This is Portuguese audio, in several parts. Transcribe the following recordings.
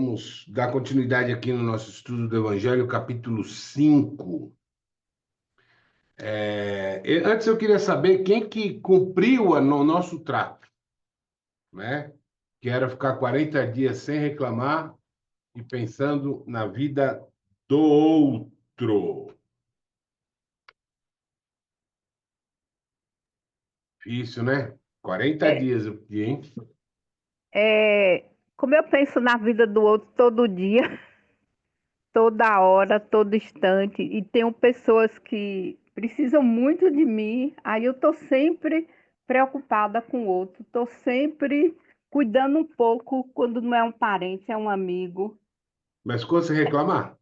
Vamos dar continuidade aqui no nosso estudo do Evangelho, capítulo 5. Antes eu queria saber quem que cumpriu no nosso trato, né? Que era ficar 40 dias sem reclamar e pensando na vida do outro. Difícil, né? 40 É, dias eu pedi, hein? como eu penso na vida do outro todo dia, toda hora, todo instante, e tenho pessoas que precisam muito de mim, aí eu estou sempre preocupada com o outro, estou sempre cuidando um pouco quando não é um parente, é um amigo. Mas quando você reclamar?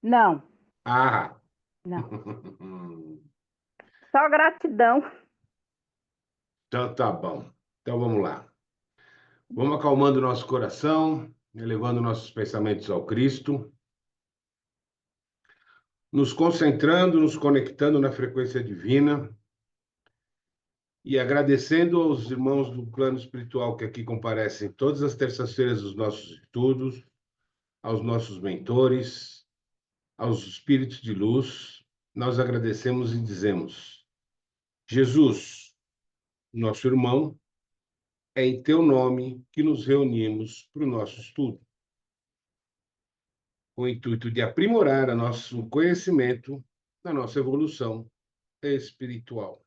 Não, Ah! não. Só gratidão. Então tá bom. Então vamos lá. Vamos acalmando o nosso coração, elevando nossos pensamentos ao Cristo, nos concentrando, nos conectando na frequência divina e agradecendo aos irmãos do plano espiritual que aqui comparecem todas as terças-feiras dos nossos estudos, aos nossos mentores, aos espíritos de luz. Nós agradecemos e dizemos: Jesus, nosso irmão, é em teu nome que nos reunimos para o nosso estudo, com o intuito de aprimorar o nosso conhecimento, a nossa evolução espiritual.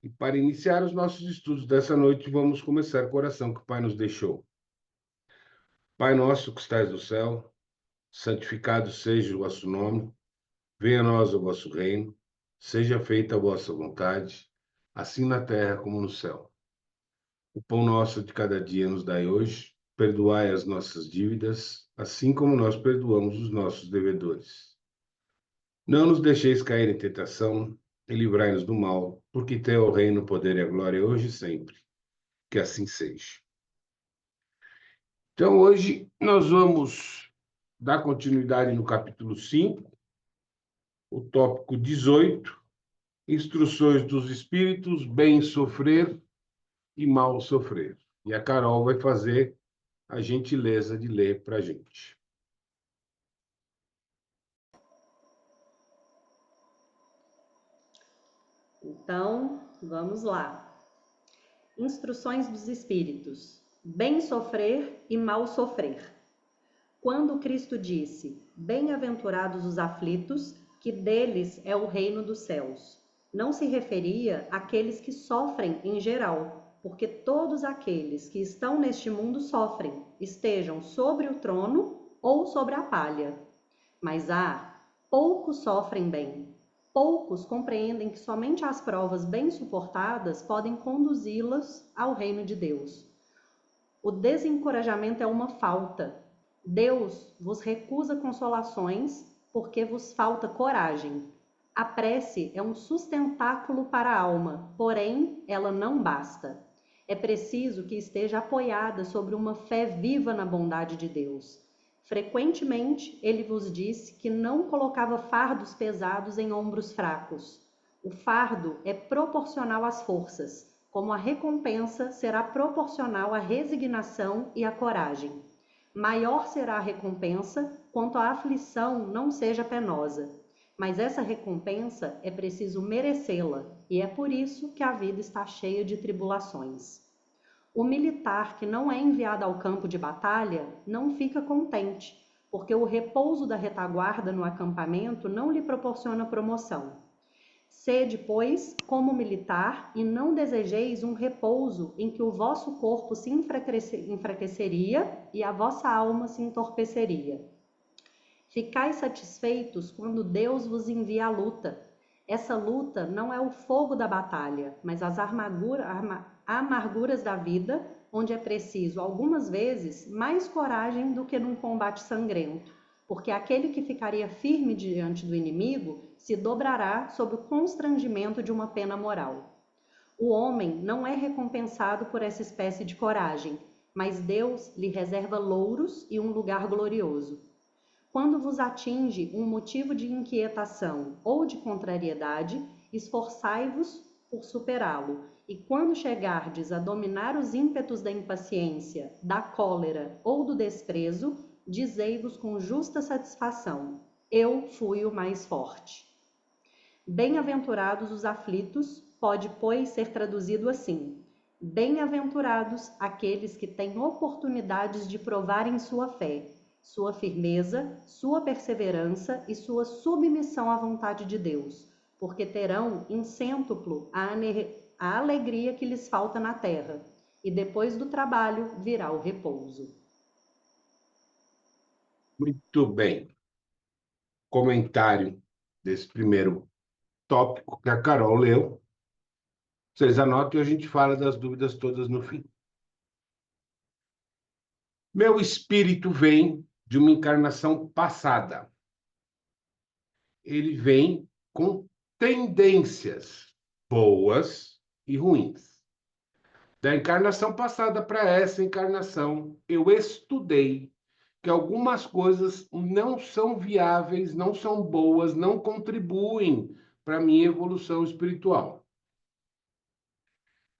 E para iniciar os nossos estudos dessa noite, vamos começar com a oração que o Pai nos deixou. Pai nosso que estais no céu, santificado seja o vosso nome, venha a nós o vosso reino, seja feita a vossa vontade, assim na terra como no céu. O pão nosso de cada dia nos dai hoje, perdoai as nossas dívidas, assim como nós perdoamos os nossos devedores. Não nos deixeis cair em tentação e livrai-nos do mal, porque teu é o reino, o poder e a glória hoje e sempre. Que assim seja. Então, hoje nós vamos dar continuidade no capítulo 5, o tópico 18, instruções dos espíritos, bem sofrer e mal sofrer. E a Carol vai fazer a gentileza de ler para a gente. Então, vamos lá. Instruções dos Espíritos: bem sofrer e mal sofrer. Quando Cristo disse: bem-aventurados os aflitos, que deles é o reino dos céus, não se referia àqueles que sofrem em geral, porque todos aqueles que estão neste mundo sofrem, estejam sobre o trono ou sobre a palha. Mas poucos sofrem bem. Poucos compreendem que somente as provas bem suportadas podem conduzi-los ao reino de Deus. O desencorajamento é uma falta. Deus vos recusa consolações porque vos falta coragem. A prece é um sustentáculo para a alma, porém ela não basta. É preciso que esteja apoiada sobre uma fé viva na bondade de Deus. Frequentemente, ele vos disse que não colocava fardos pesados em ombros fracos. O fardo é proporcional às forças, como a recompensa será proporcional à resignação e à coragem. Maior será a recompensa quanto a aflição não seja penosa. Mas essa recompensa é preciso merecê-la, e é por isso que a vida está cheia de tribulações. O militar que não é enviado ao campo de batalha não fica contente, porque o repouso da retaguarda no acampamento não lhe proporciona promoção. Sede, pois, como militar, e não desejeis um repouso em que o vosso corpo se enfraqueceria e a vossa alma se entorpeceria. Ficai satisfeitos quando Deus vos envia a luta. Essa luta não é o fogo da batalha, mas as amarguras da vida, onde é preciso, algumas vezes, mais coragem do que num combate sangrento, porque aquele que ficaria firme diante do inimigo se dobrará sob o constrangimento de uma pena moral. O homem não é recompensado por essa espécie de coragem, mas Deus lhe reserva louros e um lugar glorioso. Quando vos atinge um motivo de inquietação ou de contrariedade, esforçai-vos por superá-lo E quando chegardes a dominar os ímpetos da impaciência, da cólera ou do desprezo, dizei-vos com justa satisfação: eu fui o mais forte. Bem-aventurados os aflitos, pode, pois, ser traduzido assim: bem-aventurados aqueles que têm oportunidades de provarem sua fé, sua firmeza, sua perseverança e sua submissão à vontade de Deus, porque terão em cêntuplo a alegria que lhes falta na terra, e depois do trabalho virá o repouso. Muito bem. Comentário desse primeiro tópico que a Carol leu. Vocês anotem e a gente fala das dúvidas todas no fim. Meu espírito vem de uma encarnação passada. Ele vem com tendências boas e ruins. Da encarnação passada para essa encarnação, eu estudei que algumas coisas não são viáveis, não são boas, não contribuem para a minha evolução espiritual.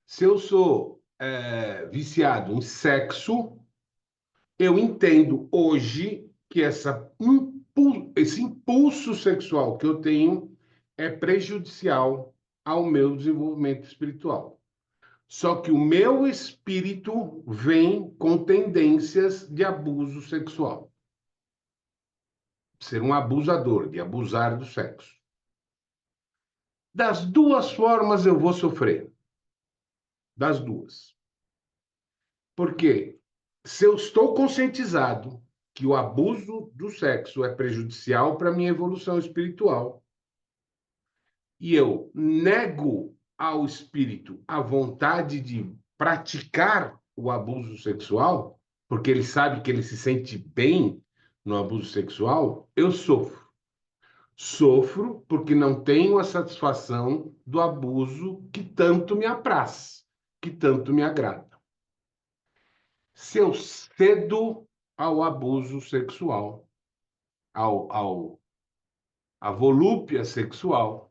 Se eu sou viciado em sexo, eu entendo hoje que esse impulso sexual que eu tenho é prejudicial ao meu desenvolvimento espiritual. Só que o meu espírito vem com tendências de abuso sexual. Ser um abusador, de abusar do sexo. Das duas formas eu vou sofrer. Das duas. Porque se eu estou conscientizado que o abuso do sexo é prejudicial para a minha evolução espiritual, e eu nego ao espírito a vontade de praticar o abuso sexual, porque ele sabe que ele se sente bem no abuso sexual, eu sofro. Sofro porque não tenho a satisfação do abuso que tanto me apraz, que tanto me agrada. Se eu cedo ao abuso sexual, à volúpia sexual,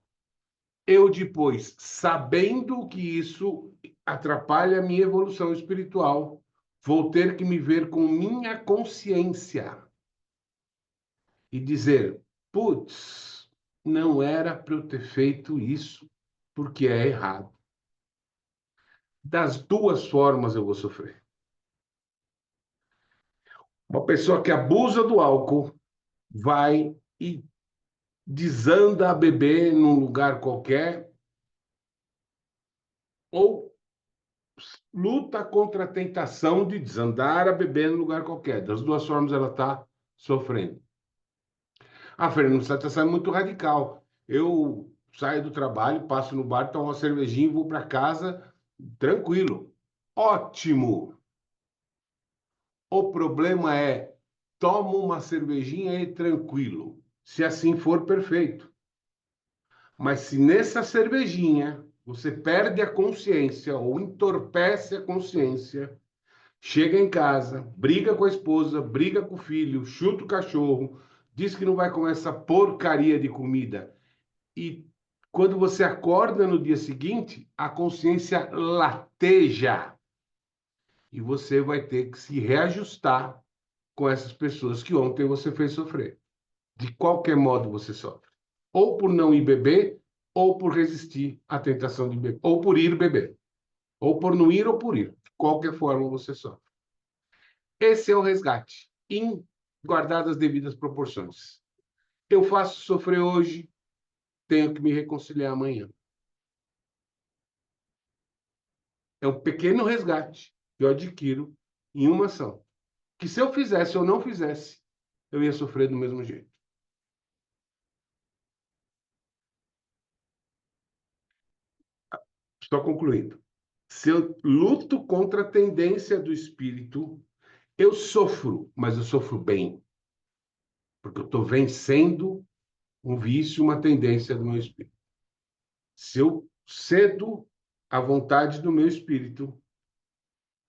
eu depois, sabendo que isso atrapalha a minha evolução espiritual, vou ter que me ver com minha consciência e dizer, putz, não era para eu ter feito isso, porque é errado. Das duas formas eu vou sofrer. Uma pessoa que abusa do álcool vai e desanda a beber num lugar qualquer, ou luta contra a tentação de desandar a beber num lugar qualquer. Das duas formas ela está sofrendo. Ah, Fernando, você está sendo muito radical. Eu saio do trabalho, passo no bar, tomo uma cervejinha e vou para casa tranquilo. Ótimo! O problema é, tomo uma cervejinha e tranquilo. Se assim for, perfeito. Mas se nessa cervejinha você perde a consciência ou entorpece a consciência, chega em casa, briga com a esposa, briga com o filho, chuta o cachorro, diz que não vai comer essa porcaria de comida. E quando você acorda no dia seguinte, a consciência lateja. E você vai ter que se reajustar com essas pessoas que ontem você fez sofrer. De qualquer modo você sofre. Ou por não ir beber, ou por resistir à tentação de beber, ou por ir beber, ou por não ir ou por ir. De qualquer forma você sofre. Esse é o resgate, em guardar as devidas proporções. Eu faço sofrer hoje, tenho que me reconciliar amanhã. É um pequeno resgate que eu adquiro em uma ação. Que se eu fizesse ou não fizesse, eu ia sofrer do mesmo jeito. Estou concluindo. Se eu luto contra a tendência do espírito, eu sofro, mas eu sofro bem. Porque eu estou vencendo um vício, uma tendência do meu espírito. Se eu cedo à vontade do meu espírito,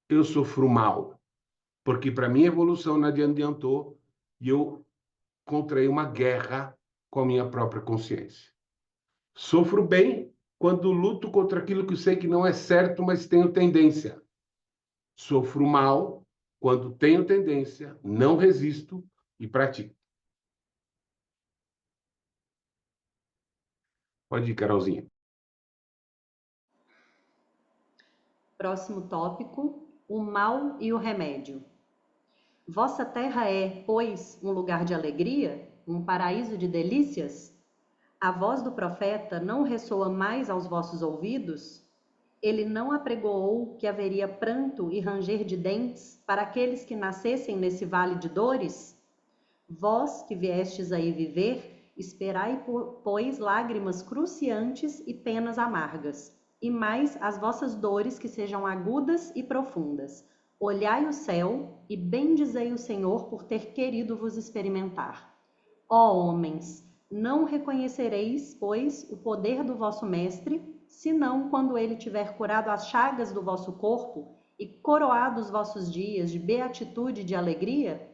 eu sofro mal. Porque para mim a evolução não adiantou e eu contraí uma guerra com a minha própria consciência. Sofro bem, quando luto contra aquilo que eu sei que não é certo, mas tenho tendência. Sofro mal quando tenho tendência, não resisto e pratico. Pode ir, Carolzinha. Próximo tópico: o mal e o remédio. Vossa terra é, pois, um lugar de alegria, um paraíso de delícias? A voz do profeta não ressoa mais aos vossos ouvidos? Ele não apregoou que haveria pranto e ranger de dentes para aqueles que nascessem nesse vale de dores? Vós que viestes aí viver, esperai, pois, lágrimas cruciantes e penas amargas, e mais as vossas dores que sejam agudas e profundas. Olhai o céu e bendizei o Senhor por ter querido vos experimentar. Ó homens, não reconhecereis, pois, o poder do vosso mestre, senão quando ele tiver curado as chagas do vosso corpo e coroado os vossos dias de beatitude e de alegria?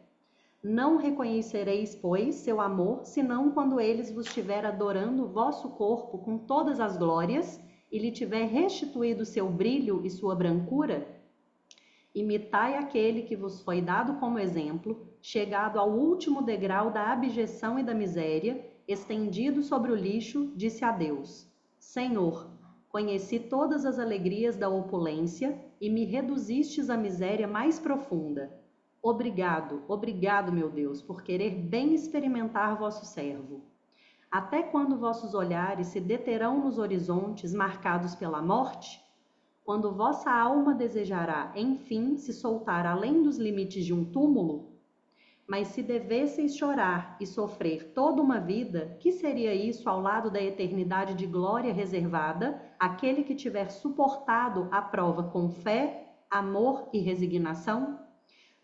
Não reconhecereis, pois, seu amor, senão quando eles vos estiver adorando o vosso corpo com todas as glórias e lhe tiver restituído seu brilho e sua brancura? Imitai aquele que vos foi dado como exemplo, chegado ao último degrau da abjeção e da miséria, estendido sobre o lixo, disse a Deus: Senhor, conheci todas as alegrias da opulência e me reduzistes à miséria mais profunda. Obrigado, obrigado, meu Deus, por querer bem experimentar vosso servo. Até quando vossos olhares se deterão nos horizontes marcados pela morte? Quando vossa alma desejará, enfim, se soltar além dos limites de um túmulo? Mas se devesseis chorar e sofrer toda uma vida, que seria isso ao lado da eternidade de glória reservada àquele que tiver suportado a prova com fé, amor e resignação?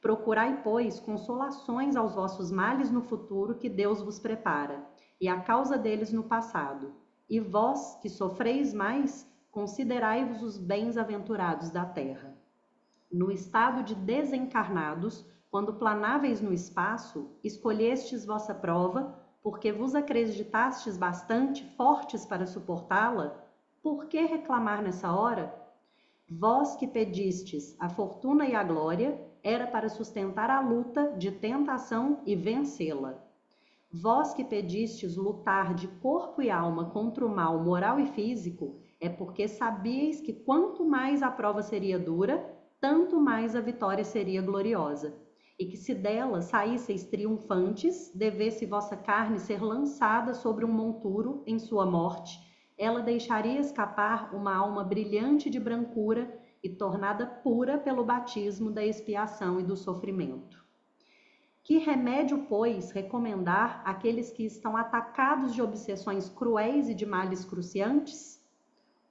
Procurai, pois, consolações aos vossos males no futuro que Deus vos prepara, e a causa deles no passado. E vós, que sofreis mais, considerai-vos os bens-aventurados da terra. No estado de desencarnados, quando planáveis no espaço, escolhestes vossa prova, porque vos acreditastes bastante fortes para suportá-la, por que reclamar nessa hora? Vós que pedistes a fortuna e a glória, era para sustentar a luta de tentação e vencê-la. Vós que pedistes lutar de corpo e alma contra o mal moral e físico, é porque sabíeis que quanto mais a prova seria dura, tanto mais a vitória seria gloriosa, e que se dela saísseis triunfantes, devesse vossa carne ser lançada sobre um monturo em sua morte, ela deixaria escapar uma alma brilhante de brancura e tornada pura pelo batismo da expiação e do sofrimento. Que remédio, pois, recomendar àqueles que estão atacados de obsessões cruéis e de males cruciantes?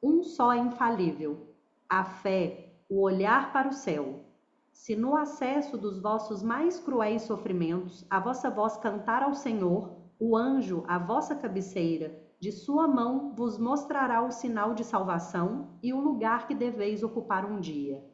Um só é infalível: a fé, o olhar para o céu. Se no acesso dos vossos mais cruéis sofrimentos a vossa voz cantar ao Senhor, o anjo, à vossa cabeceira, de sua mão vos mostrará o sinal de salvação e o lugar que deveis ocupar um dia.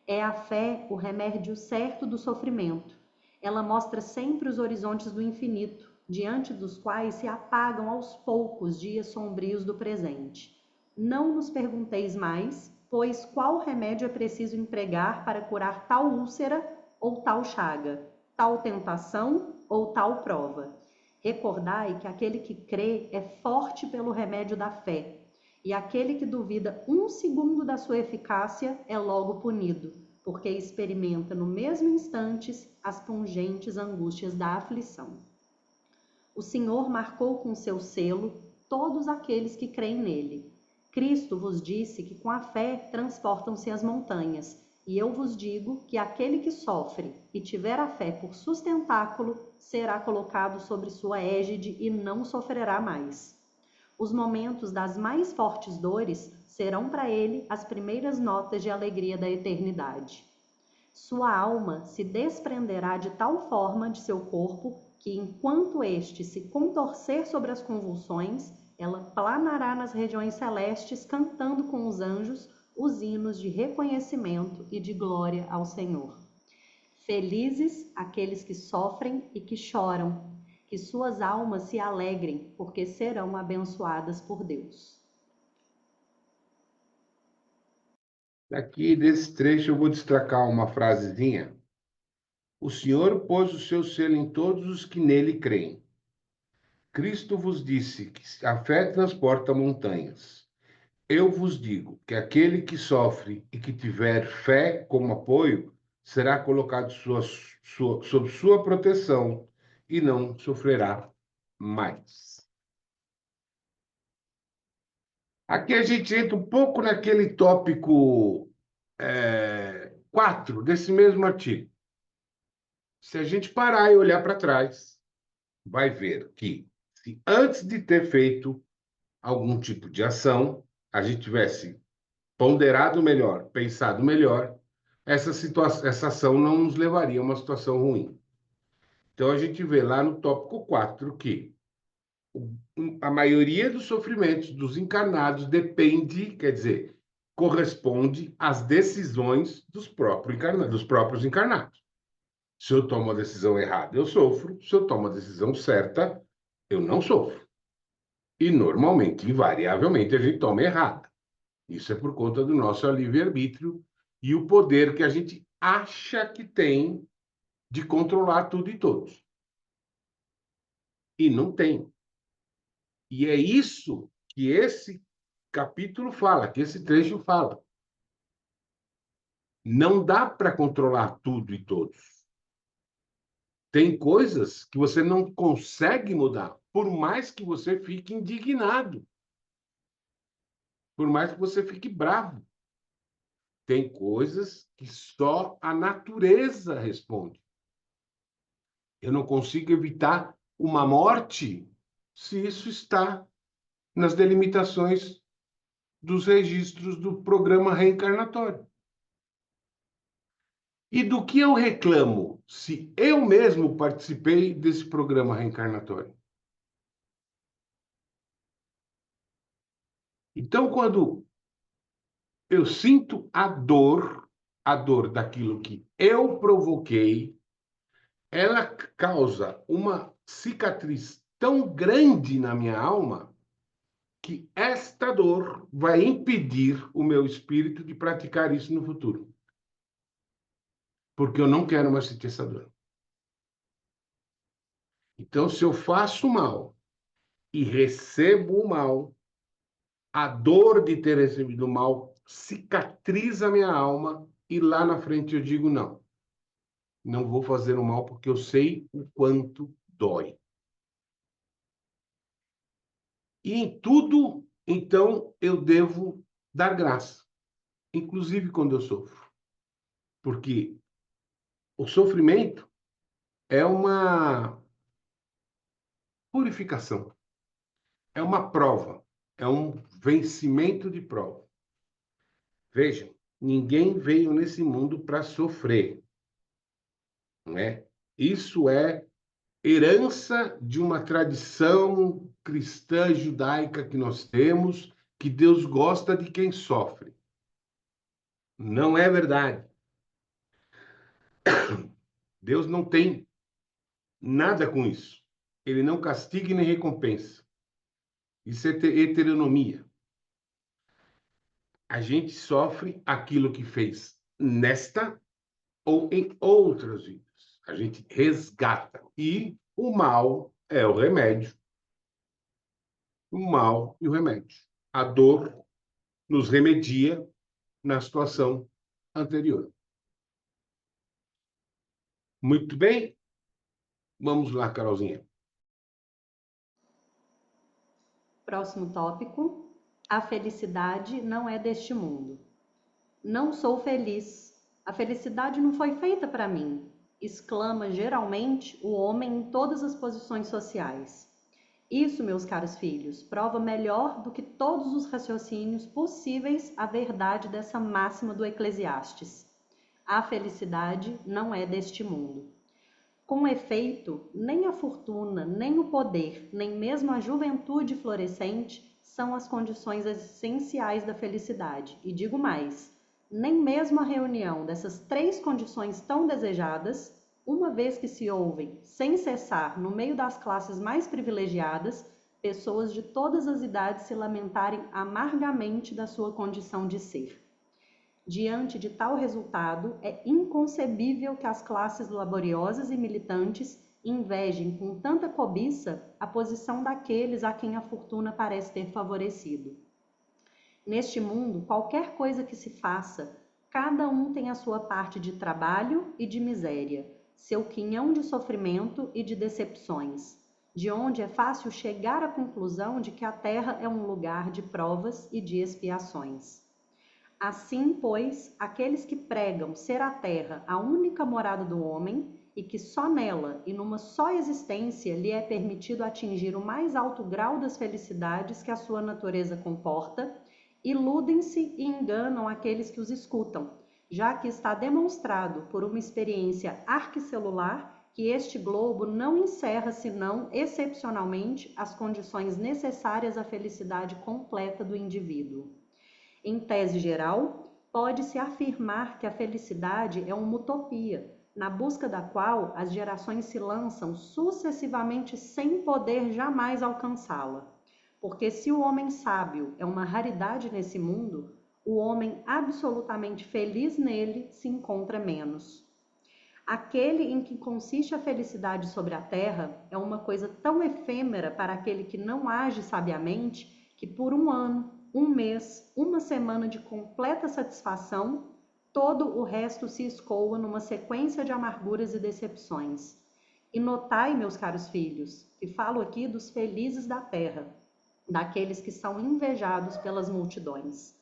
É a fé o remédio certo do sofrimento. Ela mostra sempre os horizontes do infinito, diante dos quais se apagam aos poucos dias sombrios do presente. Não nos pergunteis mais, pois qual remédio é preciso empregar para curar tal úlcera ou tal chaga, tal tentação ou tal prova. Recordai que aquele que crê é forte pelo remédio da fé, e aquele que duvida um segundo da sua eficácia é logo punido, porque experimenta no mesmo instante as pungentes angústias da aflição. O Senhor marcou com seu selo todos aqueles que creem nele. Cristo vos disse que com a fé transportam-se as montanhas, e eu vos digo que aquele que sofre e tiver a fé por sustentáculo será colocado sobre sua égide e não sofrerá mais. Os momentos das mais fortes dores serão para ele as primeiras notas de alegria da eternidade. Sua alma se desprenderá de tal forma de seu corpo que, enquanto este se contorcer sobre as convulsões, ela planará nas regiões celestes, cantando com os anjos os hinos de reconhecimento e de glória ao Senhor. Felizes aqueles que sofrem e que choram, que suas almas se alegrem, porque serão abençoadas por Deus. Aqui desse trecho eu vou destacar uma frasezinha. O Senhor pôs o seu selo em todos os que nele creem. Cristo vos disse que a fé transporta montanhas. Eu vos digo que aquele que sofre e que tiver fé como apoio será colocado sob sua proteção e não sofrerá mais. Aqui a gente entra um pouco naquele tópico 4 desse mesmo artigo. Se a gente parar e olhar para trás, vai ver que, se antes de ter feito algum tipo de ação, a gente tivesse ponderado melhor, pensado melhor, essa ação não nos levaria a uma situação ruim. Então, a gente vê lá no tópico 4 que a maioria dos sofrimentos dos encarnados depende, quer dizer, corresponde às decisões dos próprios encarnados. Se eu tomo a decisão errada, eu sofro. Se eu tomo a decisão certa, eu não sofro. E normalmente, invariavelmente, a gente toma errada. Isso é por conta do nosso livre-arbítrio e o poder que a gente acha que tem de controlar tudo e todos. E não tem. E é isso que esse capítulo fala, que esse trecho fala. Não dá para controlar tudo e todos. Tem coisas que você não consegue mudar, por mais que você fique indignado, por mais que você fique bravo. Tem coisas que só a natureza responde. Eu não consigo evitar uma morte se isso está nas delimitações dos registros do programa reencarnatório. E do que eu reclamo se eu mesmo participei desse programa reencarnatório? Então, quando eu sinto a dor daquilo que eu provoquei, ela causa uma cicatriz tão grande na minha alma que esta dor vai impedir o meu espírito de praticar isso no futuro. Porque eu não quero mais sentir essa dor. Então, se eu faço mal e recebo o mal, a dor de ter recebido o mal cicatriza a minha alma e lá na frente eu digo não. Não vou fazer o mal porque eu sei o quanto dói. E em tudo, então, eu devo dar graça, inclusive quando eu sofro. Porque o sofrimento é uma purificação, é uma prova, é um vencimento de prova. Vejam, ninguém veio nesse mundo para sofrer, não é? Isso é herança de uma tradição cristã judaica que nós temos, que Deus gosta de quem sofre. Não é verdade. Deus não tem nada com isso. Ele não castiga e nem recompensa. Isso é heteronomia. A gente sofre aquilo que fez nesta ou em outras vidas. A gente resgata. E o mal é o remédio. O mal e o remédio. A dor nos remedia na situação anterior. Muito bem? Vamos lá, Carolzinha. Próximo tópico. A felicidade não é deste mundo. Não sou feliz. A felicidade não foi feita para mim, exclama geralmente o homem em todas as posições sociais. Isso, meus caros filhos, prova melhor do que todos os raciocínios possíveis a verdade dessa máxima do Eclesiastes. A felicidade não é deste mundo. Com efeito, nem a fortuna, nem o poder, nem mesmo a juventude florescente são as condições essenciais da felicidade. E digo mais, nem mesmo a reunião dessas três condições tão desejadas, uma vez que se ouvem, sem cessar, no meio das classes mais privilegiadas, pessoas de todas as idades se lamentarem amargamente da sua condição de ser. Diante de tal resultado, é inconcebível que as classes laboriosas e militantes invejem com tanta cobiça a posição daqueles a quem a fortuna parece ter favorecido. Neste mundo, qualquer coisa que se faça, cada um tem a sua parte de trabalho e de miséria, seu quinhão de sofrimento e de decepções, de onde é fácil chegar à conclusão de que a terra é um lugar de provas e de expiações. Assim, pois, aqueles que pregam ser a terra a única morada do homem e que só nela e numa só existência lhe é permitido atingir o mais alto grau das felicidades que a sua natureza comporta, iludem-se e enganam aqueles que os escutam, já que está demonstrado por uma experiência arquicelular que este globo não encerra senão excepcionalmente as condições necessárias à felicidade completa do indivíduo. Em tese geral, pode-se afirmar que a felicidade é uma utopia, na busca da qual as gerações se lançam sucessivamente sem poder jamais alcançá-la. Porque se o homem sábio é uma raridade nesse mundo, o homem absolutamente feliz nele se encontra menos. Aquele em que consiste a felicidade sobre a terra é uma coisa tão efêmera para aquele que não age sabiamente que por um ano, um mês, uma semana de completa satisfação, todo o resto se escoa numa sequência de amarguras e decepções. E notai, meus caros filhos, que falo aqui dos felizes da terra, daqueles que são invejados pelas multidões.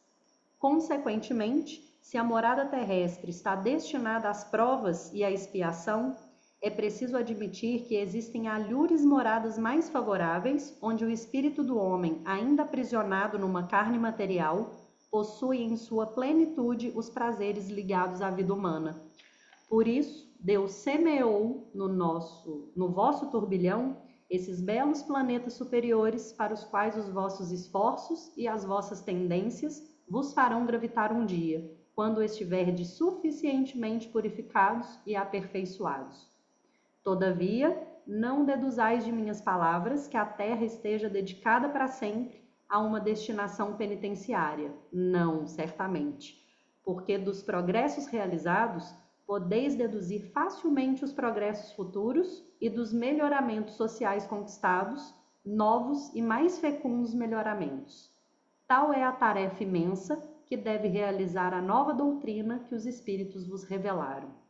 Consequentemente, se a morada terrestre está destinada às provas e à expiação, é preciso admitir que existem alhures moradas mais favoráveis, onde o espírito do homem, ainda aprisionado numa carne material, possui em sua plenitude os prazeres ligados à vida humana. Por isso, Deus semeou no vosso turbilhão esses belos planetas superiores para os quais os vossos esforços e as vossas tendências vos farão gravitar um dia, quando estiverdes suficientemente purificados e aperfeiçoados. Todavia, não deduzais de minhas palavras que a terra esteja dedicada para sempre a uma destinação penitenciária. Não, certamente. Porque dos progressos realizados, podeis deduzir facilmente os progressos futuros e dos melhoramentos sociais conquistados, novos e mais fecundos melhoramentos. Tal é a tarefa imensa que deve realizar a nova doutrina que os Espíritos vos revelaram.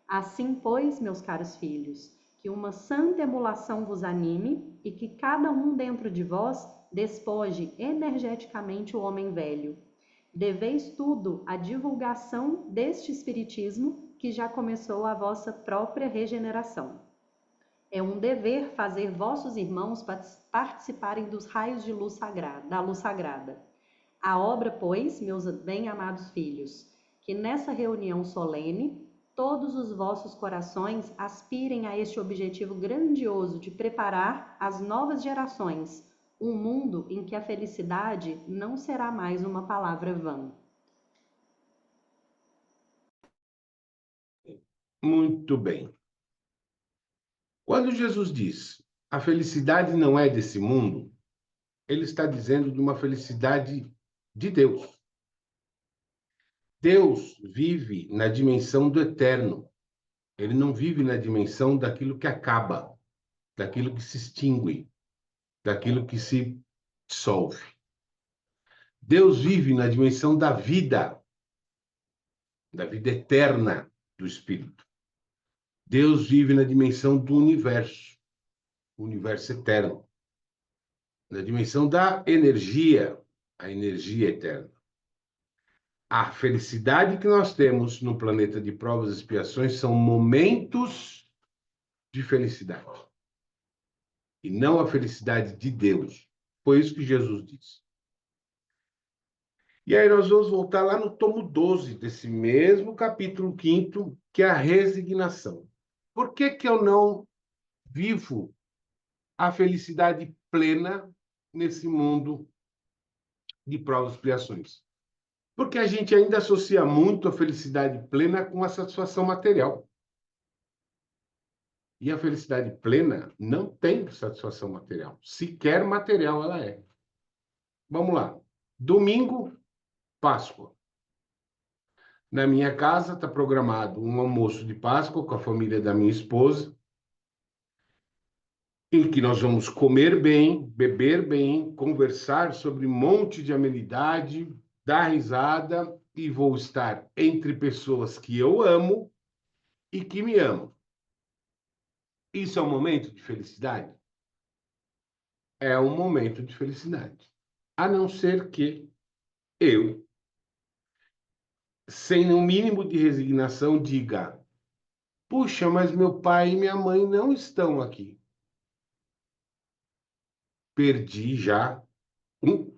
Assim, pois, meus caros filhos, que uma santa emulação vos anime e que cada um dentro de vós despoje energeticamente o homem velho. Deveis tudo à divulgação deste espiritismo que já começou a vossa própria regeneração. É um dever fazer vossos irmãos participarem dos raios de luz sagrada, da luz sagrada. A obra, pois, meus bem-amados filhos, que nessa reunião solene todos os vossos corações aspirem a este objetivo grandioso de preparar as novas gerações, um mundo em que a felicidade não será mais uma palavra vã. Muito bem. Quando Jesus diz a felicidade não é desse mundo, ele está dizendo de uma felicidade de Deus. Deus vive na dimensão do eterno. Ele não vive na dimensão daquilo que acaba, daquilo que se extingue, daquilo que se dissolve. Deus vive na dimensão da vida eterna do Espírito. Deus vive na dimensão do universo, o universo eterno, na dimensão da energia, a energia eterna. A felicidade que nós temos no planeta de provas e expiações são momentos de felicidade. E não a felicidade de Deus. Foi isso que Jesus disse. E aí nós vamos voltar lá no tomo 12 desse mesmo capítulo 5º, que é a resignação. Por que que eu não vivo a felicidade plena nesse mundo de provas e expiações? Porque a gente ainda associa muito a felicidade plena com a satisfação material. E a felicidade plena não tem satisfação material. Sequer material ela é. Vamos lá. Domingo, Páscoa. Na minha casa está programado um almoço de Páscoa com a família da minha esposa, em que nós vamos comer bem, beber bem, conversar sobre um monte de amenidade, dar risada, e vou estar entre pessoas que eu amo e que me amam. Isso é um momento de felicidade? É um momento de felicidade. A não ser que eu, sem um mínimo de resignação, diga: puxa, mas meu pai e minha mãe não estão aqui. Perdi já um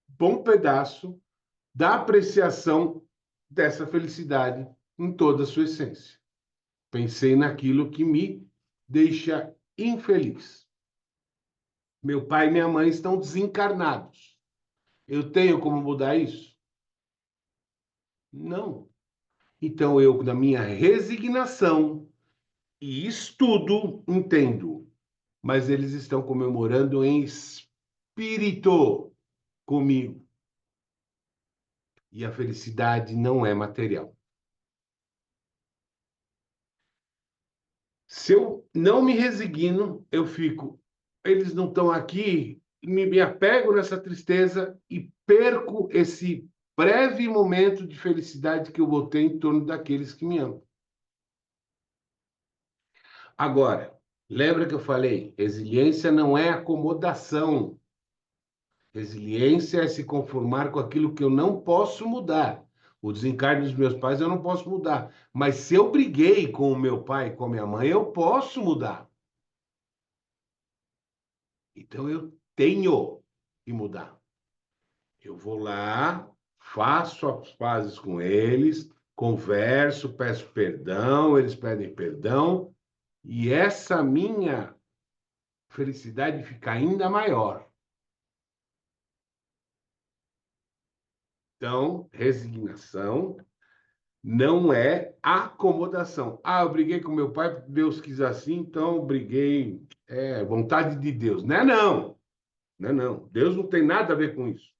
bom pedaço da apreciação dessa felicidade em toda a sua essência. Pensei naquilo que me deixa infeliz. Meu pai e minha mãe estão desencarnados. Eu tenho como mudar isso? Não. Então eu, na minha resignação e estudo, entendo. Mas eles estão comemorando em espírito comigo. E a felicidade não é material. Se eu não me resigno, eu fico. Eles não estão aqui, me apego nessa tristeza e perco esse breve momento de felicidade que eu vou ter em torno daqueles que me amam. Agora, lembra que eu falei? Resiliência não é acomodação. Resiliência é se conformar com aquilo que eu não posso mudar. O desencarne dos meus pais eu não posso mudar. Mas se eu briguei com o meu pai e com a minha mãe, eu posso mudar. Então eu tenho que mudar. Eu vou lá, faço as pazes com eles, converso, peço perdão, eles pedem perdão, e essa minha felicidade fica ainda maior. Então, resignação não é acomodação. Ah, eu briguei com meu pai porque Deus quis assim, então eu briguei. É vontade de Deus. Não é não. Não é não. Deus não tem nada a ver com isso.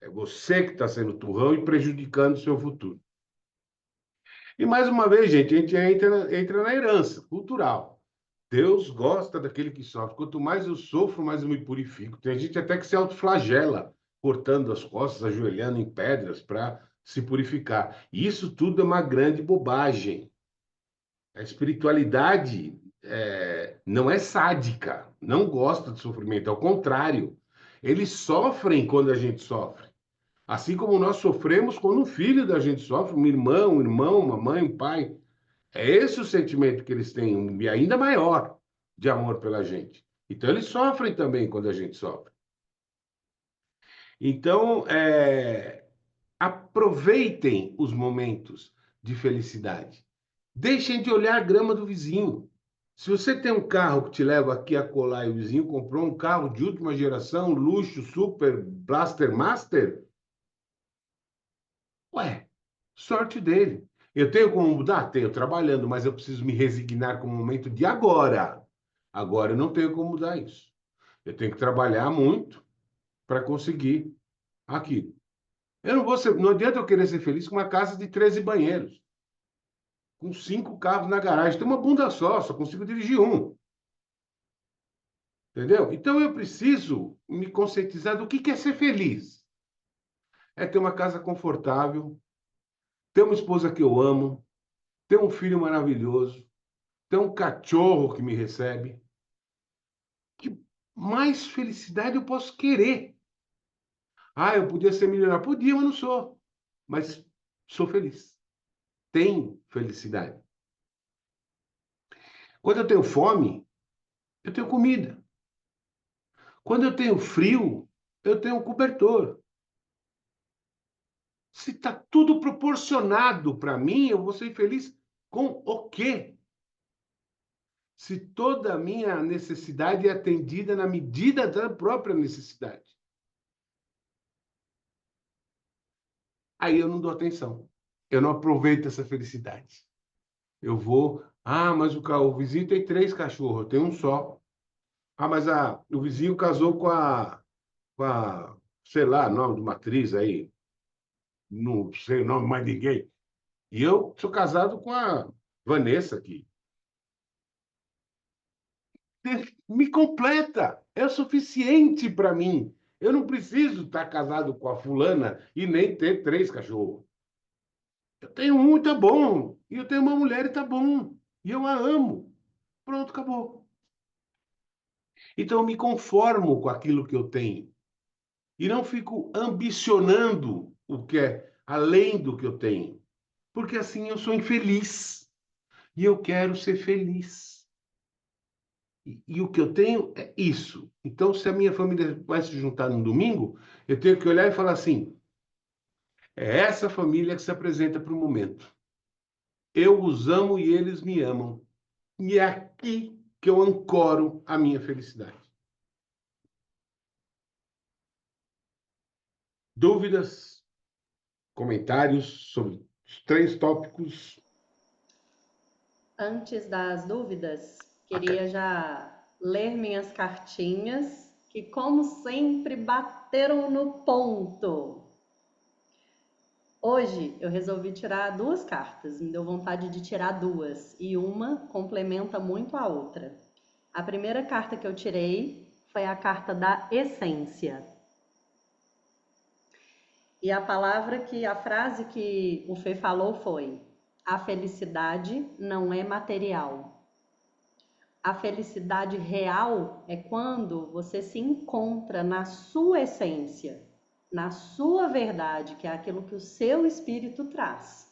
É você que está sendo turrão e prejudicando o seu futuro. E mais uma vez, gente, a gente entra na herança cultural. Deus gosta daquele que sofre. Quanto mais eu sofro, mais eu me purifico. Tem gente até que se autoflagela, cortando as costas, ajoelhando em pedras para se purificar. E isso tudo é uma grande bobagem. A espiritualidade não é sádica, não gosta de sofrimento. Ao contrário, eles sofrem quando a gente sofre. Assim como nós sofremos quando um filho da gente sofre, um irmão, uma mãe, um pai. É esse o sentimento que eles têm, e ainda maior, de amor pela gente. Então, eles sofrem também quando a gente sofre. Então, aproveitem os momentos de felicidade. Deixem de olhar a grama do vizinho. Se você tem um carro que te leva aqui a colar e o vizinho comprou um carro de última geração, luxo, super, blaster, master, ué, sorte dele. Eu tenho como mudar? Tenho, trabalhando, mas eu preciso me resignar com o momento de agora. Agora eu não tenho como mudar isso. Eu tenho que trabalhar muito para conseguir aquilo. Eu não vou ser, não adianta eu querer ser feliz com uma casa de 13 banheiros, com 5 carros na garagem. Tem uma bunda só consigo dirigir um. Entendeu? Então eu preciso me conscientizar do que é ser feliz. É ter uma casa confortável, ter uma esposa que eu amo, ter um filho maravilhoso, ter um cachorro que me recebe. Que mais felicidade eu posso querer? Ah, eu podia ser milionário. Podia, mas não sou. Mas sou feliz. Tenho felicidade. Quando eu tenho fome, eu tenho comida. Quando eu tenho frio, eu tenho um cobertor. Se está tudo proporcionado para mim, eu vou ser feliz com o quê? Se toda a minha necessidade é atendida na medida da própria necessidade. Aí eu não dou atenção. Eu não aproveito essa felicidade. Eu vou, mas o vizinho tem 3 cachorros, eu tenho um só. Ah, mas o vizinho casou com a, sei lá, nome de uma atriz aí. não sei o nome mais de ninguém. E eu sou casado com a Vanessa aqui. Me completa, é o suficiente para mim. Eu não preciso estar casado com a fulana e nem ter 3 cachorros. Eu tenho um e tá bom. E eu tenho uma mulher e tá bom. E eu a amo. Pronto, acabou. Então eu me conformo com aquilo que eu tenho. E não fico ambicionando o que é além do que eu tenho. Porque assim eu sou infeliz. E eu quero ser feliz. E o que eu tenho é isso. Então, se a minha família vai se juntar no domingo, eu tenho que olhar e falar assim: é essa família que se apresenta para o momento. Eu os amo e eles me amam. E é aqui que eu ancoro a minha felicidade. Dúvidas, comentários sobre os 3 tópicos? Antes das dúvidas, queria já ler minhas cartinhas, que, como sempre, bateram no ponto. Hoje eu resolvi tirar 2 cartas, me deu vontade de tirar 2, e uma complementa muito a outra. A primeira carta que eu tirei foi a carta da essência. E a frase que o Fê falou foi: a felicidade não é material. A felicidade real é quando você se encontra na sua essência, na sua verdade, que é aquilo que o seu espírito traz.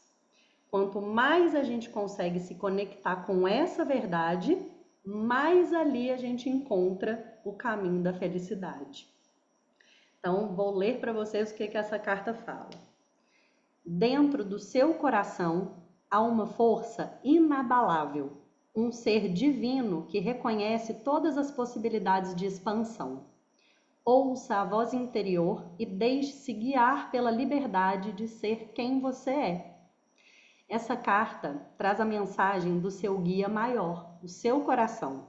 Quanto mais a gente consegue se conectar com essa verdade, mais ali a gente encontra o caminho da felicidade. Então, vou ler para vocês o que essa carta fala. Dentro do seu coração há uma força inabalável, um ser divino que reconhece todas as possibilidades de expansão. Ouça a voz interior e deixe-se guiar pela liberdade de ser quem você é. Essa carta traz a mensagem do seu guia maior, o seu coração,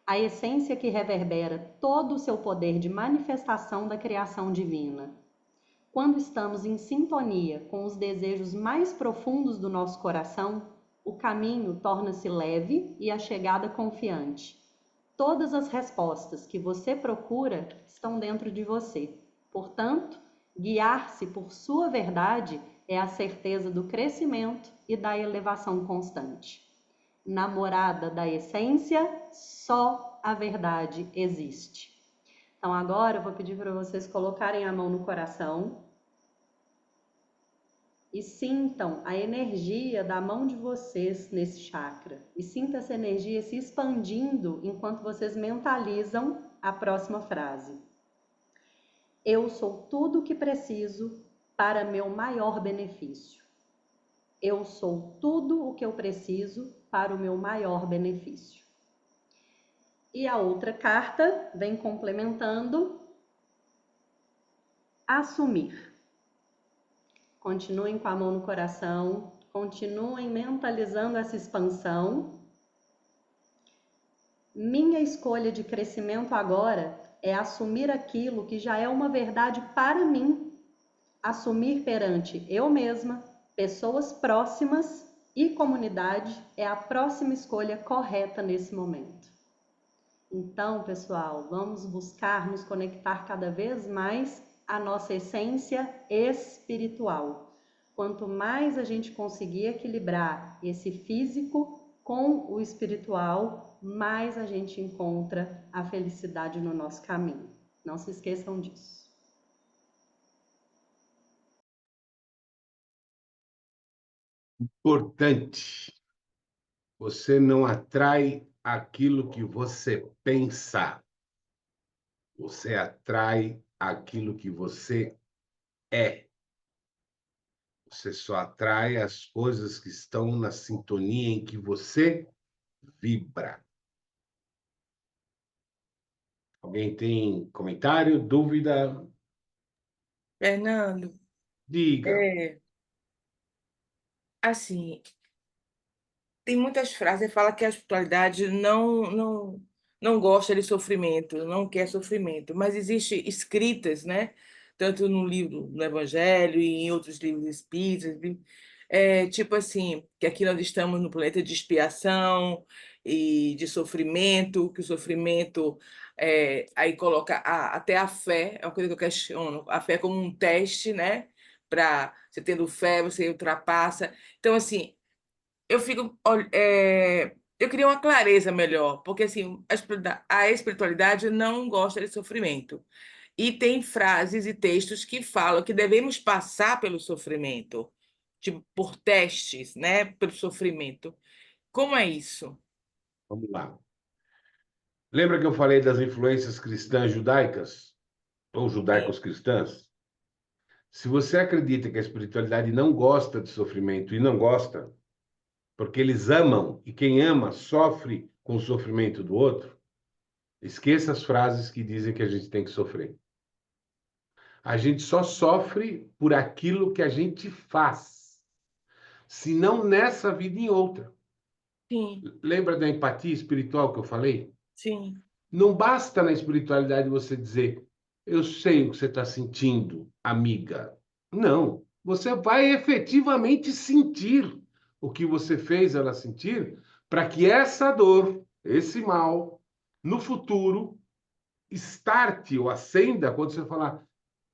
a essência que reverbera todo o seu poder de manifestação da criação divina. Quando estamos em sintonia com os desejos mais profundos do nosso coração, o caminho torna-se leve e a chegada confiante. Todas as respostas que você procura estão dentro de você. Portanto, guiar-se por sua verdade é a certeza do crescimento e da elevação constante. Namorada da essência, só a verdade existe. Então agora eu vou pedir para vocês colocarem a mão no coração e sintam a energia da mão de vocês nesse chakra. E sinta essa energia se expandindo enquanto vocês mentalizam a próxima frase. Eu sou tudo o que preciso para meu maior benefício. Eu sou tudo o que eu preciso para o meu maior benefício. E a outra carta vem complementando: assumir. Continuem com a mão no coração, continuem mentalizando essa expansão. Minha escolha de crescimento agora é assumir aquilo que já é uma verdade para mim. Assumir perante eu mesma, pessoas próximas e comunidade é a próxima escolha correta nesse momento. Então, pessoal, vamos buscar nos conectar cada vez mais à nossa essência espiritual. Quanto mais a gente conseguir equilibrar esse físico com o espiritual, mais a gente encontra a felicidade no nosso caminho. Não se esqueçam disso. Importante. Você não atrai aquilo que você pensa. Você atrai aquilo que você é. Você só atrai as coisas que estão na sintonia em que você vibra. Alguém tem comentário, dúvida? Fernando, Diga. assim, tem muitas frases que fala que a espiritualidade não gosta de sofrimento, não quer sofrimento, mas existe escritas, né, tanto no livro, no Evangelho e em outros livros espíritas, tipo assim, que aqui nós estamos no planeta de expiação e de sofrimento, que o sofrimento aí coloca até a fé, é uma coisa que eu questiono, a fé como um teste, né? Para você tendo fé, você ultrapassa. Então, assim, eu fico, eu queria uma clareza melhor, porque assim, a espiritualidade não gosta de sofrimento. E tem frases e textos que falam que devemos passar pelo sofrimento, tipo, por testes, né, pelo sofrimento. Como é isso? Vamos lá. Lembra que eu falei das influências cristãs judaicas ou Sim, judaicos-cristãs? Se você acredita que a espiritualidade não gosta de sofrimento e não gosta, porque eles amam e quem ama sofre com o sofrimento do outro, esqueça as frases que dizem que a gente tem que sofrer. A gente só sofre por aquilo que a gente faz, se não nessa vida em outra. sim, Lembra da empatia espiritual que eu falei? sim, Não basta na espiritualidade você dizer, eu sei o que você está sentindo, amiga. Não. Você vai efetivamente sentir o que você fez ela sentir, para que essa dor, esse mal, no futuro, starte ou acenda quando você falar,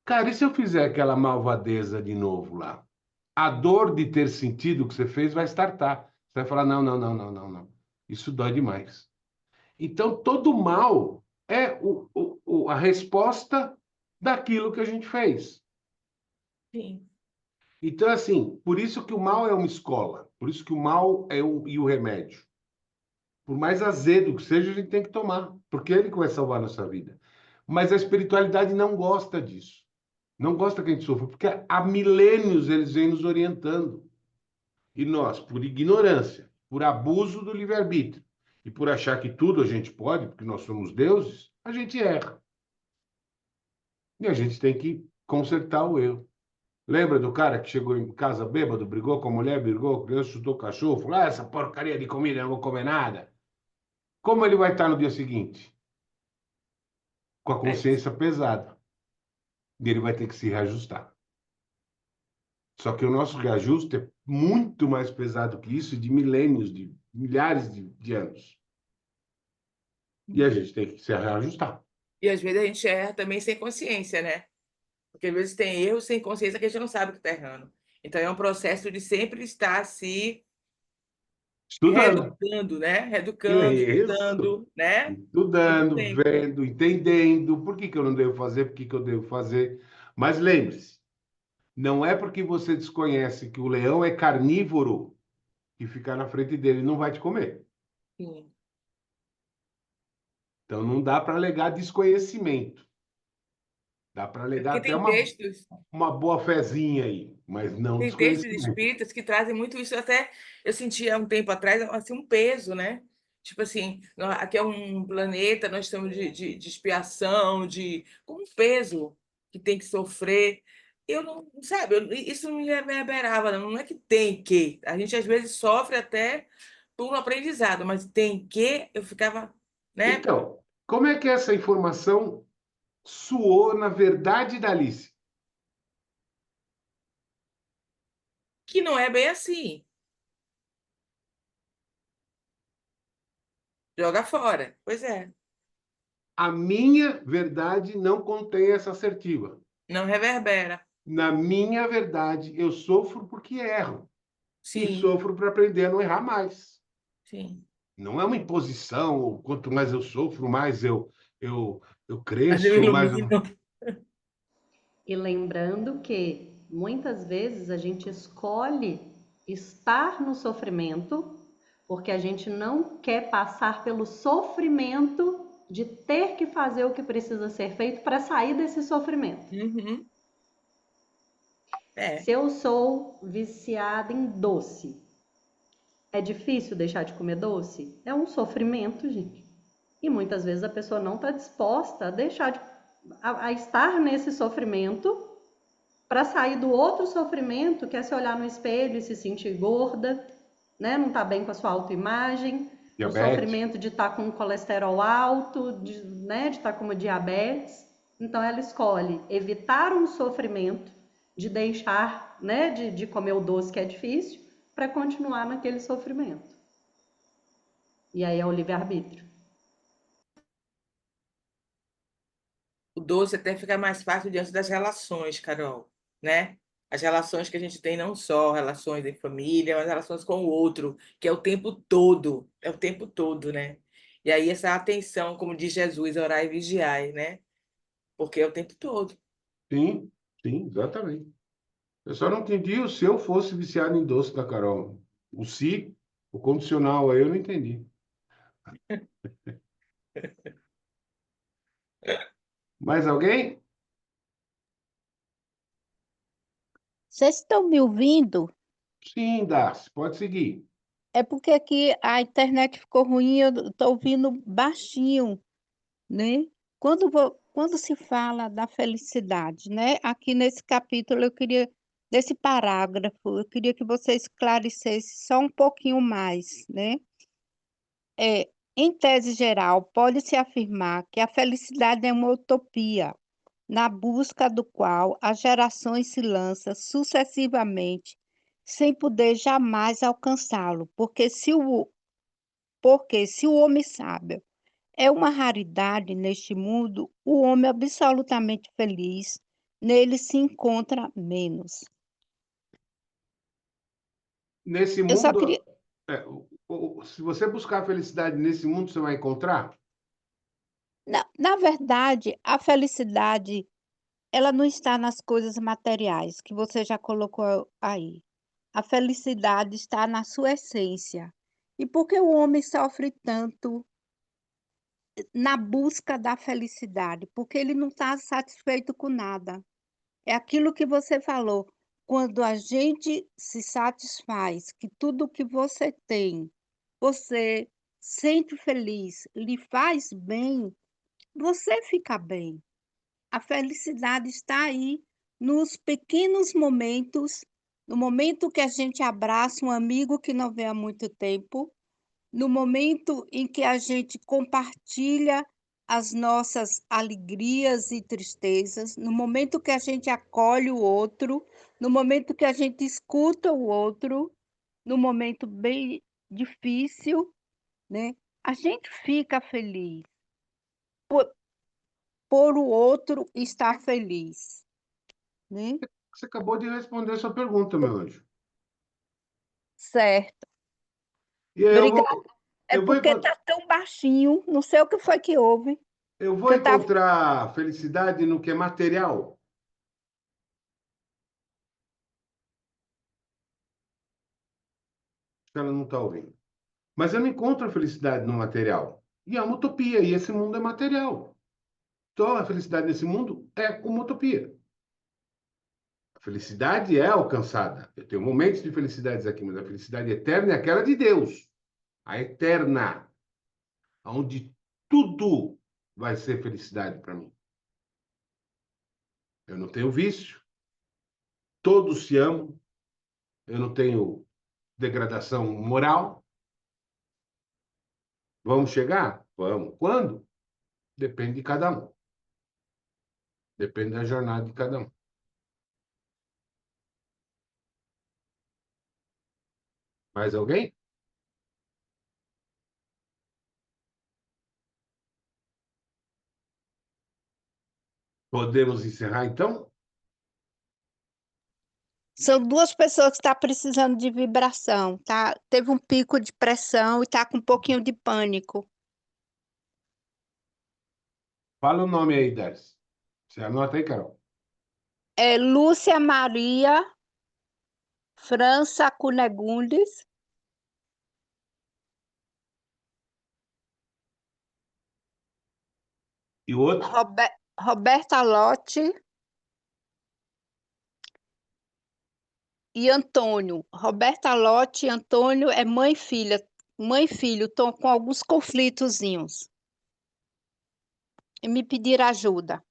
cara, e se eu fizer aquela malvadeza de novo lá? A dor de ter sentido o que você fez vai startar. Você vai falar, não, não, não, não, não, não. Isso dói demais. Então, todo mal é a resposta daquilo que a gente fez. sim, Então, assim, por isso que o mal é uma escola, por isso que o mal é e o remédio. Por mais azedo que seja, a gente tem que tomar, porque é ele que vai salvar a nossa vida. Mas a espiritualidade não gosta disso. Não gosta que a gente sofra, porque há milênios eles vêm nos orientando. E nós, por ignorância, por abuso do livre-arbítrio e por achar que tudo a gente pode, porque nós somos deuses, a gente erra. E a gente tem que consertar o erro. Lembra do cara que chegou em casa bêbado, brigou com a mulher, brigou com a criança, chutou o cachorro, falou: essa porcaria de comida, eu não vou comer nada. Como ele vai estar no dia seguinte? Com a é, consciência pesada. E ele vai ter que se reajustar. Só que o nosso reajuste é muito mais pesado que isso, de milênios, de milhares de anos. E a gente tem que se reajustar. e às vezes a gente erra também sem consciência, né? Porque às vezes tem erros sem consciência que a gente não sabe que está errando. Então é um processo de sempre estar se Estudando. reeducando, né? Reeducando, Isso. estudando, né? Todo Estudando, tempo. vendo, entendendo por que que eu não devo fazer, por que que eu devo fazer. Mas lembre-se, não é porque você desconhece que o leão é carnívoro que ficar na frente dele não vai te comer. Sim. Então não dá para alegar desconhecimento. Dá para É alegar porque até uma boa fezinha aí, mas não tem textos desconhecimento. espíritas que trazem muito isso. Até eu sentia há um tempo atrás assim, um peso, né? Tipo assim, aqui é um planeta, nós estamos de expiação, com um peso que tem que sofrer. Eu não, sabe, isso não me reverberava, não é que tem que. A gente às vezes sofre até por um aprendizado, mas tem que, eu ficava, né? Então, como é que essa informação soou na verdade da Alice? Que não é bem assim. Joga fora. Pois é, A minha verdade não contém essa assertiva. não reverbera. Na minha verdade, eu sofro porque erro. E Sim, sofro para aprender a não errar mais. sim. Não é uma imposição, quanto mais eu sofro, mais eu Mas eu cresço, mais eu... ilumino. E lembrando que muitas vezes a gente escolhe estar no sofrimento porque a gente não quer passar pelo sofrimento de ter que fazer o que precisa ser feito para sair desse sofrimento. Uhum. É, Se eu sou viciada em doce, é difícil deixar de comer doce? É um sofrimento, gente. E muitas vezes a pessoa não está disposta a deixar a estar nesse sofrimento para sair do outro sofrimento, que é se olhar no espelho e se sentir gorda, né? Não tá bem com a sua autoimagem, o Diabetes. sofrimento de estar com colesterol alto, de estar com uma diabetes. Então ela escolhe evitar um sofrimento, de deixar, né, de comer o doce que é difícil, para continuar naquele sofrimento. E aí é o livre-arbítrio. O doce até fica mais fácil diante das relações, Carol, né? As relações que a gente tem, não só relações em família, mas relações com o outro, que é o tempo todo, né? E aí essa atenção, como diz Jesus, orai e vigiai, né? Porque é o tempo todo. Sim, sim, exatamente. Eu só não entendi o se eu fosse viciado em doce da Carol. O se, o condicional aí eu não entendi. Mais alguém? Vocês estão me ouvindo? Sim, Darcy, pode seguir. É porque aqui a internet ficou ruim, eu estou ouvindo baixinho, né? Quando se fala da felicidade, né? Aqui nesse capítulo, nesse parágrafo, eu queria que você esclarecesse só um pouquinho mais, né? É, em tese geral, pode-se afirmar que a felicidade é uma utopia, na busca do qual as gerações se lançam sucessivamente, sem poder jamais alcançá-lo, porque se o homem sábio é uma raridade neste mundo, o homem absolutamente feliz nele se encontra menos. Nesse Eu só mundo, queria, se você buscar a felicidade nesse mundo, você vai encontrar? na verdade, a felicidade, ela não está nas coisas materiais, que você já colocou aí. A felicidade está na sua essência. E por que o homem sofre tanto na busca da felicidade? Porque ele não está satisfeito com nada. É aquilo que você falou. Quando a gente se satisfaz que tudo que você tem, você sente feliz, lhe faz bem, você fica bem. A felicidade está aí nos pequenos momentos, no momento que a gente abraça um amigo que não vê há muito tempo, no momento em que a gente compartilha as nossas alegrias e tristezas, no momento que a gente acolhe o outro, no momento que a gente escuta o outro, no momento bem difícil, né? A gente fica feliz por, por o outro estar feliz, né? Você acabou de responder a sua pergunta, meu anjo. Certo. E aí Obrigada. É eu vou, porque encon- está tão baixinho, não sei o que foi que houve, eu vou que eu estava. encontrar felicidade no que é material. Ela não está ouvindo. Mas eu não encontro a felicidade no material. E é uma utopia, e esse mundo é material. Então, a felicidade nesse mundo é uma utopia. A felicidade é alcançada. Eu tenho momentos de felicidades aqui, mas a felicidade eterna é aquela de Deus. A eterna, onde tudo vai ser felicidade para mim. Eu não tenho vício, todos se amam, eu não tenho degradação moral. Vamos chegar? Vamos. Quando? Depende de cada um. Depende da jornada de cada um. Mais alguém? Podemos encerrar então? São duas pessoas que estão precisando de vibração, tá? Teve um pico de pressão e está com um pouquinho de pânico. Fala o nome aí, Dez. Você anota aí, Carol. É Lúcia Maria França Cunegundes E o outro? Roberta Lotti e Antônio. Roberta Lotti e Antônio é mãe e filha. Mãe e filho estão com alguns conflitozinhos e me pediram ajuda.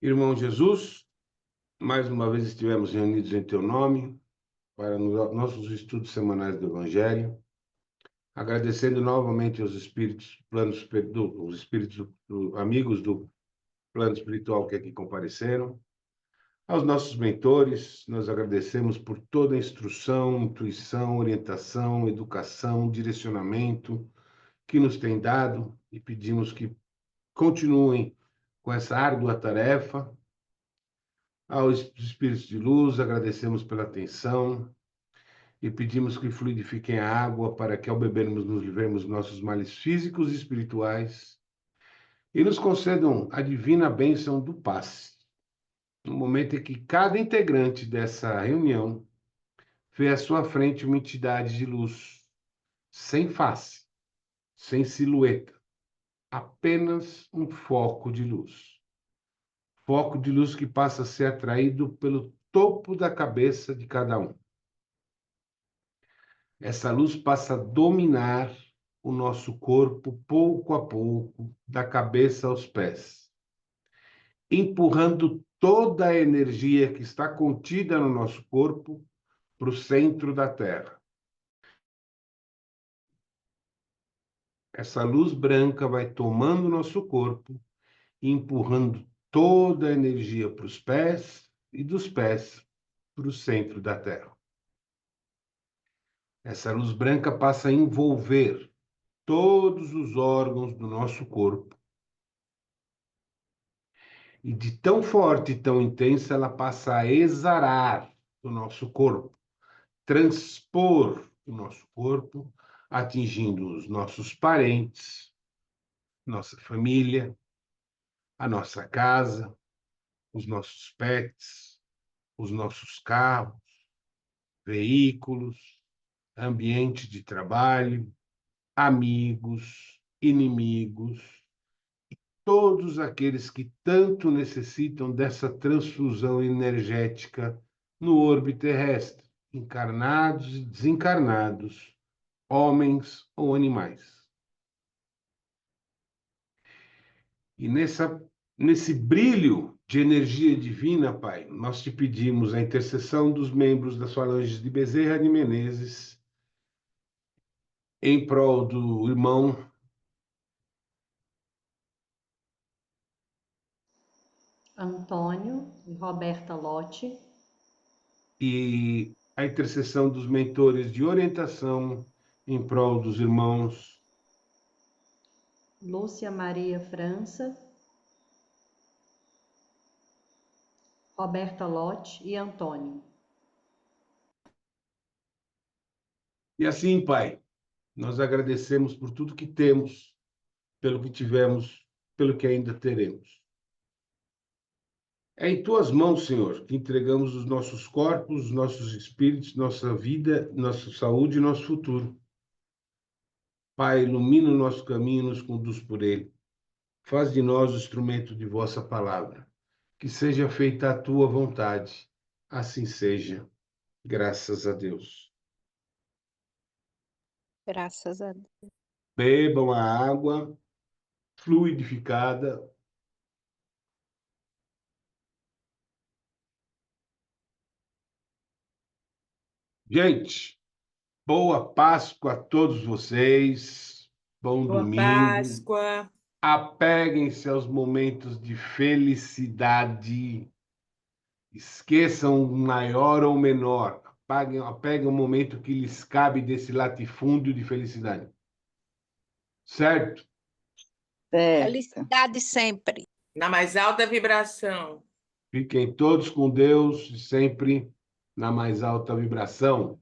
Irmão Jesus, mais uma vez estivemos reunidos em teu nome para nossos estudos semanais do Evangelho. agradecendo novamente aos espíritos, os espíritos amigos do plano espiritual que aqui compareceram, aos nossos mentores, nós agradecemos por toda a instrução, intuição, orientação, educação, direcionamento que nos têm dado e pedimos que continuem com essa árdua tarefa. Aos espíritos de luz, agradecemos pela atenção e pedimos que fluidifiquem a água para que, ao bebermos, nos livremos dos nossos males físicos e espirituais e nos concedam a divina bênção do passe, no momento em que cada integrante dessa reunião vê à sua frente uma entidade de luz, sem face, sem silhueta, apenas um foco de luz. Foco de luz que passa a ser atraído pelo topo da cabeça de cada um. Essa luz passa a dominar o nosso corpo pouco a pouco, da cabeça aos pés, empurrando toda a energia que está contida no nosso corpo para o centro da Terra. Essa luz branca vai tomando o nosso corpo e empurrando toda a energia para os pés e dos pés para o centro da Terra. Essa luz branca passa a envolver todos os órgãos do nosso corpo. E de tão forte e tão intensa, ela passa a exalar do nosso corpo, transpor o nosso corpo, atingindo os nossos parentes, nossa família, a nossa casa, os nossos pets, os nossos carros, veículos, ambiente de trabalho, amigos, inimigos, todos aqueles que tanto necessitam dessa transfusão energética no orbe terrestre, encarnados e desencarnados, homens ou animais. E nesse brilho de energia divina, Pai, nós te pedimos a intercessão dos membros das falanges de Bezerra de Menezes em prol do irmão Antônio e Roberta Lotti, e a intercessão dos mentores de orientação em prol dos irmãos Lúcia Maria França, Roberta Lotti e Antônio. E assim, Pai, nós agradecemos por tudo que temos, pelo que tivemos, pelo que ainda teremos. É em Tuas mãos, Senhor, que entregamos os nossos corpos, os nossos espíritos, nossa vida, nossa saúde e nosso futuro. Pai, ilumina o nosso caminho e nos conduz por ele. Faz de nós o instrumento de vossa palavra. Que seja feita a Tua vontade. Assim seja. Graças a Deus. Graças a Deus. Bebam a água fluidificada. Gente, boa Páscoa a todos vocês. Bom Boa domingo. Páscoa. Apeguem-se aos momentos de felicidade. Esqueçam o maior ou menor. Apeguem o momento que lhes cabe desse latifúndio de felicidade. Certo? Felicidade sempre. Na mais alta vibração. Fiquem todos com Deus e sempre na mais alta vibração.